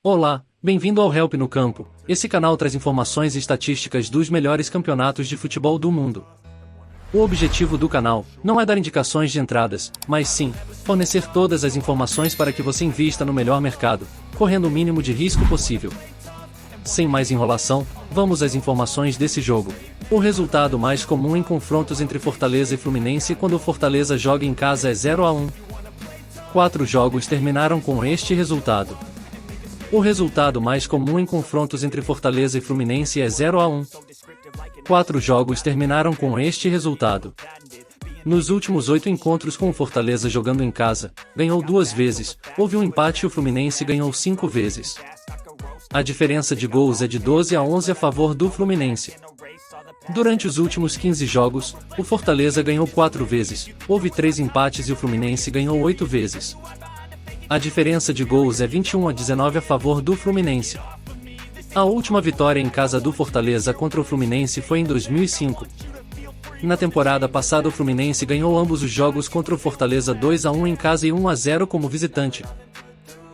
Olá, bem-vindo ao Help no Campo. Esse canal traz informações e estatísticas dos melhores campeonatos de futebol do mundo. O objetivo do canal não é dar indicações de entradas, mas sim, fornecer todas as informações para que você invista no melhor mercado, correndo o mínimo de risco possível. Sem mais enrolação, vamos às informações desse jogo. O resultado mais comum em confrontos entre Fortaleza e Fluminense quando o Fortaleza joga em casa é 0-1. 4 jogos terminaram com este resultado. O resultado mais comum em confrontos entre Fortaleza e Fluminense é 0-1. 4 jogos terminaram com este resultado. Nos últimos 8 encontros com o Fortaleza jogando em casa, ganhou 2 vezes, houve um empate e o Fluminense ganhou 5 vezes. A diferença de gols é de 12-11 a favor do Fluminense. Durante os últimos 15 jogos, o Fortaleza ganhou 4 vezes, houve 3 empates e o Fluminense ganhou 8 vezes. A diferença de gols é 21-19 a favor do Fluminense. A última vitória em casa do Fortaleza contra o Fluminense foi em 2005. Na temporada passada o Fluminense ganhou ambos os jogos contra o Fortaleza 2-1 em casa e 1-0 como visitante.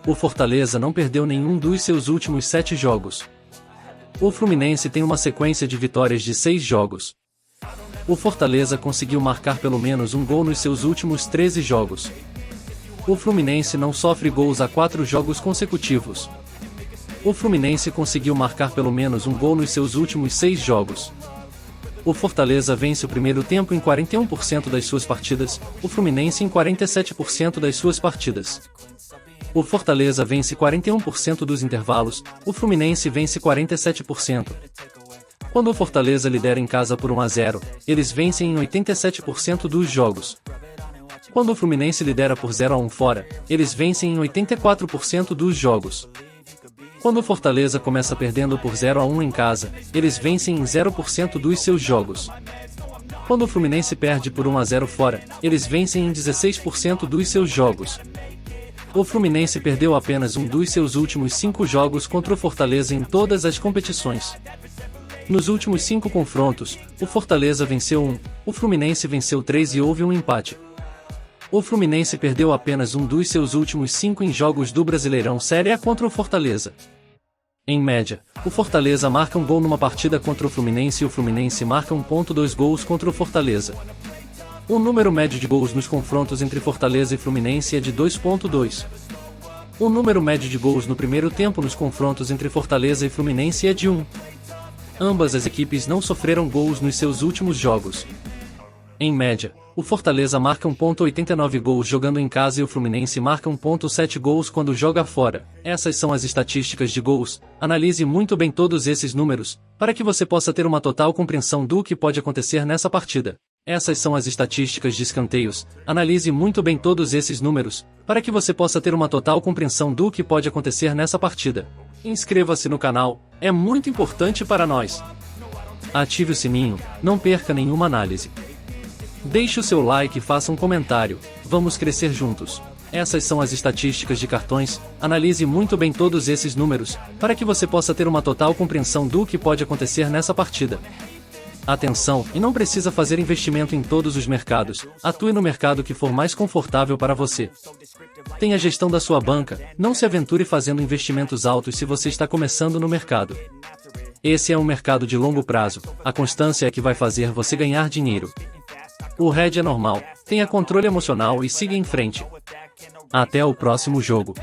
O Fortaleza não perdeu nenhum dos seus últimos 7 jogos. O Fluminense tem uma sequência de vitórias de 6 jogos. O Fortaleza conseguiu marcar pelo menos um gol nos seus últimos 13 jogos. O Fluminense não sofre gols há 4 jogos consecutivos. O Fluminense conseguiu marcar pelo menos um gol nos seus últimos 6 jogos. O Fortaleza vence o primeiro tempo em 41% das suas partidas, o Fluminense em 47% das suas partidas. O Fortaleza vence 41% dos intervalos, o Fluminense vence 47%. Quando o Fortaleza lidera em casa por 1-0, eles vencem em 87% dos jogos. Quando o Fluminense lidera por 0-1 fora, eles vencem em 84% dos jogos. Quando o Fortaleza começa perdendo por 0-1 em casa, eles vencem em 0% dos seus jogos. Quando o Fluminense perde por 1-0 fora, eles vencem em 16% dos seus jogos. O Fluminense perdeu apenas um dos seus últimos 5 jogos contra o Fortaleza em todas as competições. Nos últimos 5 confrontos, o Fortaleza venceu 1, o Fluminense venceu 3 e houve um empate. O Fluminense perdeu apenas um dos seus últimos 5 em jogos do Brasileirão Série A contra o Fortaleza. Em média, o Fortaleza marca um gol numa partida contra o Fluminense e o Fluminense marca 1,2 gols contra o Fortaleza. O número médio de gols nos confrontos entre Fortaleza e Fluminense é de 2,2. O número médio de gols no primeiro tempo nos confrontos entre Fortaleza e Fluminense é de 1. Ambas as equipes não sofreram gols nos seus últimos jogos. Em média, o Fortaleza marca 1,89 gols jogando em casa e o Fluminense marca 1,7 gols quando joga fora. Essas são as estatísticas de gols. Analise muito bem todos esses números, para que você possa ter uma total compreensão do que pode acontecer nessa partida. Essas são as estatísticas de escanteios. Analise muito bem todos esses números, para que você possa ter uma total compreensão do que pode acontecer nessa partida. Inscreva-se no canal, é muito importante para nós. Ative o sininho, não perca nenhuma análise. Deixe o seu like e faça um comentário, vamos crescer juntos. Essas são as estatísticas de cartões, analise muito bem todos esses números, para que você possa ter uma total compreensão do que pode acontecer nessa partida. Atenção, e não precisa fazer investimento em todos os mercados, atue no mercado que for mais confortável para você. Tenha a gestão da sua banca, não se aventure fazendo investimentos altos se você está começando no mercado. Esse é um mercado de longo prazo, a constância é que vai fazer você ganhar dinheiro. O hedge é normal, tenha controle emocional e siga em frente. Até o próximo jogo.